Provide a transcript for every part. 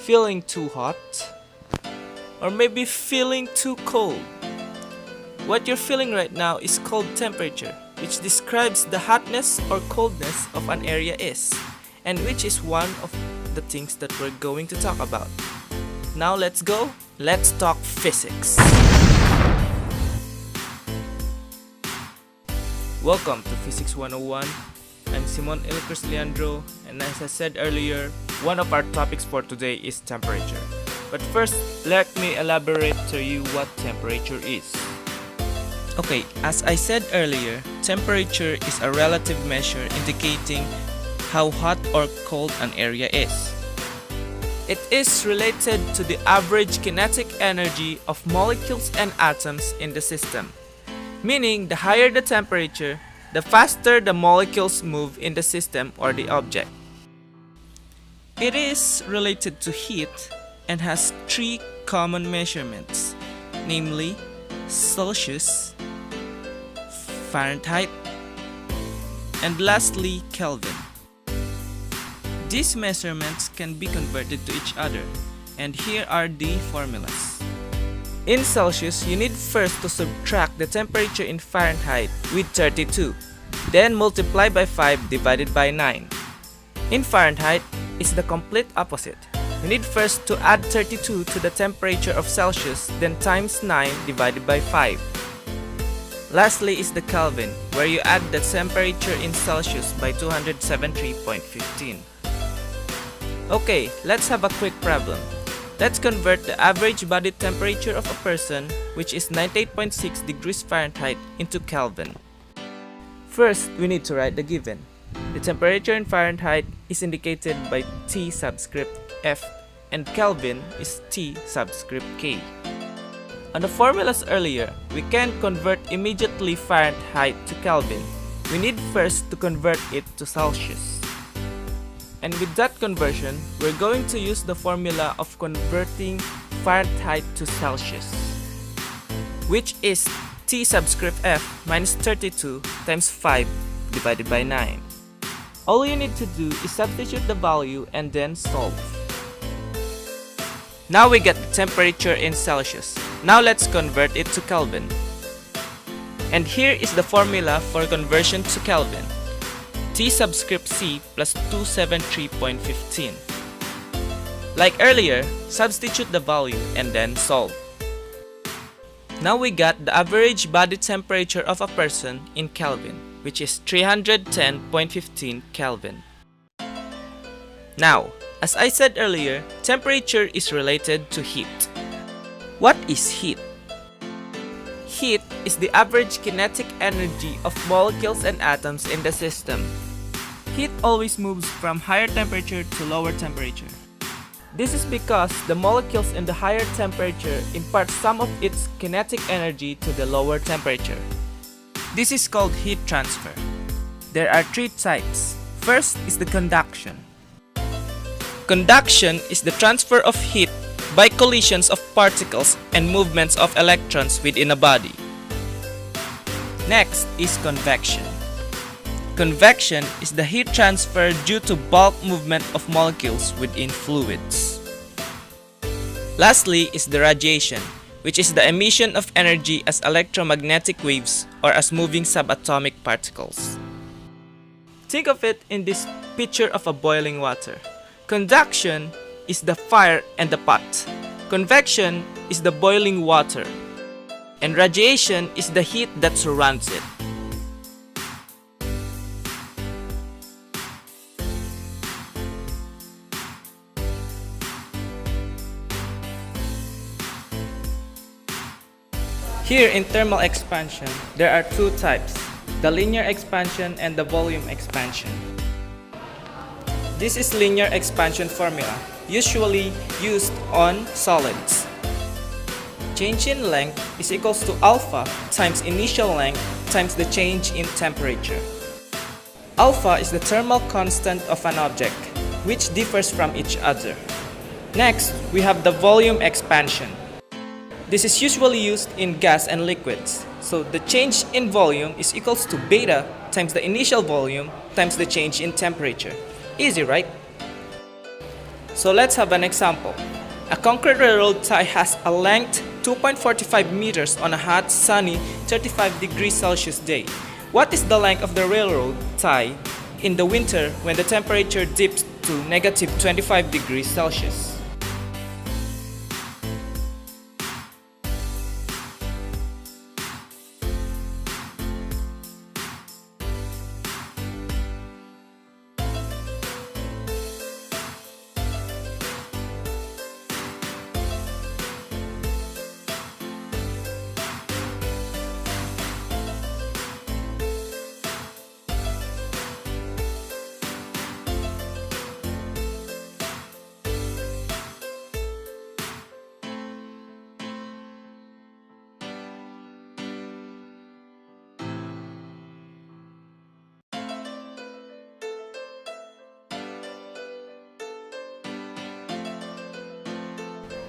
Feeling too hot? Or maybe feeling too cold? What you're feeling right now is cold temperature, which describes the hotness or coldness of an area is, and which is one of the things that we're going to talk about. Now let's go, let's talk physics. Welcome to Physics 101. I'm Simon Ilcris Leandro, and as I said earlier, one of our topics for today is temperature. But first, let me elaborate to you what temperature is. Okay, as I said earlier, temperature is a relative measure indicating how hot or cold an area is. It is related to the average kinetic energy of molecules and atoms in the system, meaning the higher the temperature, the faster the molecules move in the system or the object. It is related to heat and has three common measurements, namely Celsius, Fahrenheit, and lastly Kelvin. These measurements can be converted to each other, and here are the formulas. In Celsius, you need first to subtract the temperature in Fahrenheit with 32, then multiply by 5 divided by 9. In Fahrenheit, it's the complete opposite. You need first to add 32 to the temperature of Celsius, then times 9 divided by 5. Lastly is the Kelvin, where you add the temperature in Celsius by 273.15. Okay, let's have a quick problem. Let's convert the average body temperature of a person, which is 98.6 degrees Fahrenheit, into Kelvin. First, we need to write the given. The temperature in Fahrenheit is indicated by T subscript F, and Kelvin is T subscript K. On the formulas earlier, we can't convert immediately Fahrenheit to Kelvin. We need first to convert it to Celsius. And with that conversion, we're going to use the formula of converting Fahrenheit to Celsius, which is T subscript F minus 32 times 5 divided by 9. All you need to do is substitute the value and then solve. Now we get the temperature in Celsius. Now let's convert it to Kelvin. And here is the formula for conversion to Kelvin. T subscript C plus 273.15. Like earlier, substitute the value and then solve. Now we got the average body temperature of a person in Kelvin, which is 310.15 Kelvin. Now, as I said earlier, temperature is related to heat. What is heat? Heat is the average kinetic energy of molecules and atoms in the system. Heat always moves from higher temperature to lower temperature. This is because the molecules in the higher temperature impart some of its kinetic energy to the lower temperature. This is called heat transfer. There are three types. First is the conduction. Conduction is the transfer of heat by collisions of particles and movements of electrons within a body. Next is convection. Convection is the heat transfer due to bulk movement of molecules within fluids. Lastly is the radiation, which is the emission of energy as electromagnetic waves or as moving subatomic particles. Think of it in this picture of a boiling water. Conduction is the fire and the pot. Convection is the boiling water. And radiation is the heat that surrounds it. Here in thermal expansion, there are two types, the linear expansion and the volume expansion. This is linear expansion formula, usually used on solids. Change in length is equals to alpha times initial length times the change in temperature. Alpha is the thermal constant of an object, which differs from each other. Next, we have the volume expansion. This is usually used in gas and liquids. So the change in volume is equals to beta times the initial volume times the change in temperature. Easy, right? So let's have an example. A concrete railroad tie has a length 2.45 meters on a hot, sunny 35 degrees Celsius day. What is the length of the railroad tie in the winter when the temperature dips to negative 25 degrees Celsius?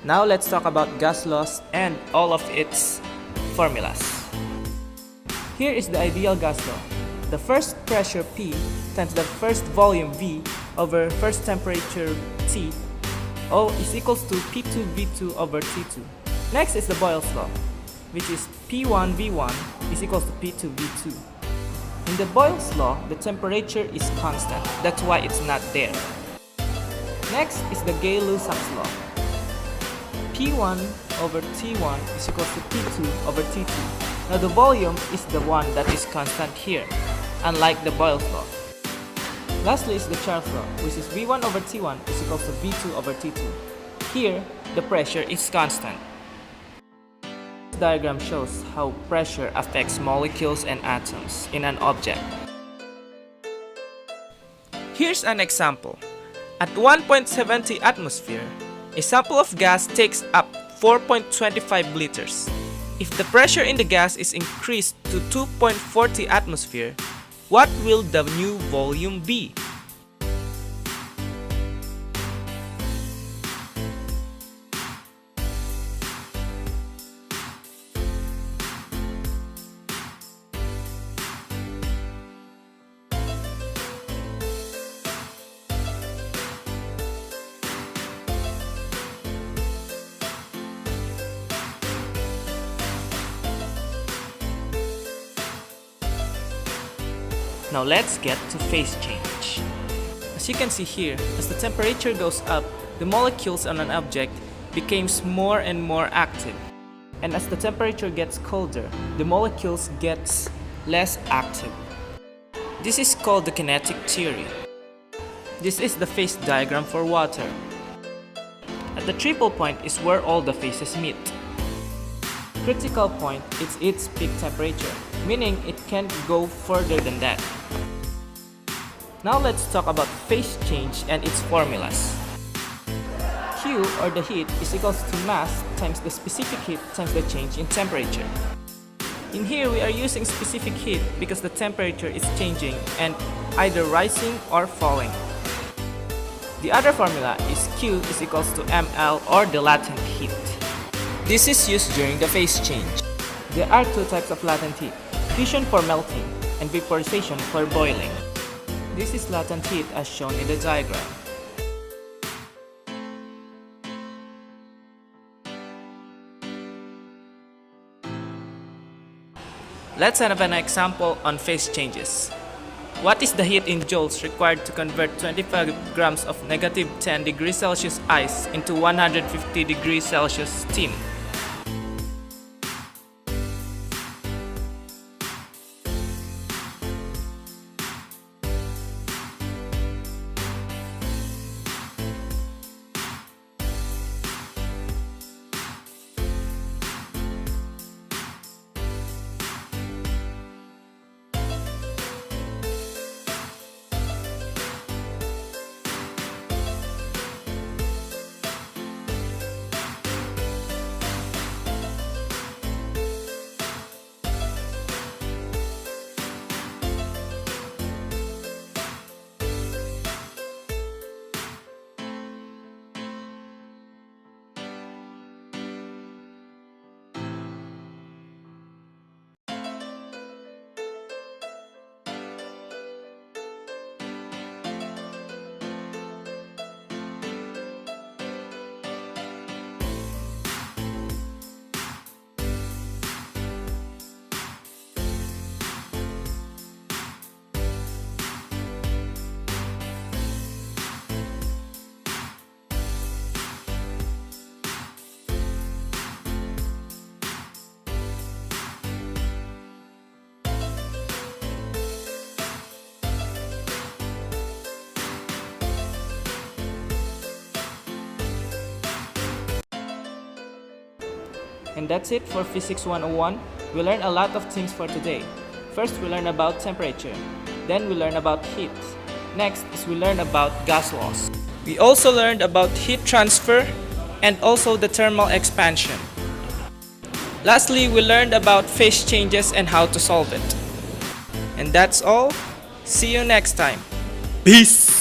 Now let's talk about gas laws and all of its formulas. Here is the ideal gas law. The first pressure P times the first volume V over first temperature T O is equals to P2 V2 over T2. Next is the Boyle's law, which is P1 V1 is equals to P2 V2. In the Boyle's law, the temperature is constant. That's why it's not there. Next is the Gay-Lussac's law. P1 over T1 is equals to P2 over T2. Now the volume is the one that is constant here, unlike the Boyle's law. Lastly is the Charles law, which is V1 over T1 is equals to V2 over T2. Here, the pressure is constant. This diagram shows how pressure affects molecules and atoms in an object. Here's an example. At 1.70 atmosphere, a sample of gas takes up 4.25 liters. If the pressure in the gas is increased to 2.40 atmosphere, what will the new volume be? Now let's get to phase change. As you can see here, as the temperature goes up, the molecules on an object becomes more and more active. And as the temperature gets colder, the molecules gets less active. This is called the kinetic theory. This is the phase diagram for water. At the triple point is where all the phases meet. Critical point is its peak temperature, meaning it can't go further than that. Now let's talk about phase change and its formulas. Q, or the heat, is equals to mass times the specific heat times the change in temperature. In here, we are using specific heat because the temperature is changing and either rising or falling. The other formula is Q is equals to mL, or the latent heat. This is used during the phase change. There are two types of latent heat: fusion for melting and vaporization for boiling. This is latent heat as shown in the diagram. Let's have an example on phase changes. What is the heat in joules required to convert 25 grams of negative 10 degrees Celsius ice into 150 degrees Celsius steam? And that's it for Physics 101. We learned a lot of things for today. First, we learned about temperature. Then we learned about heat. Next is we learned about gas laws. We also learned about heat transfer and also the thermal expansion. Lastly, we learned about phase changes and how to solve it. And that's all. See you next time. Peace!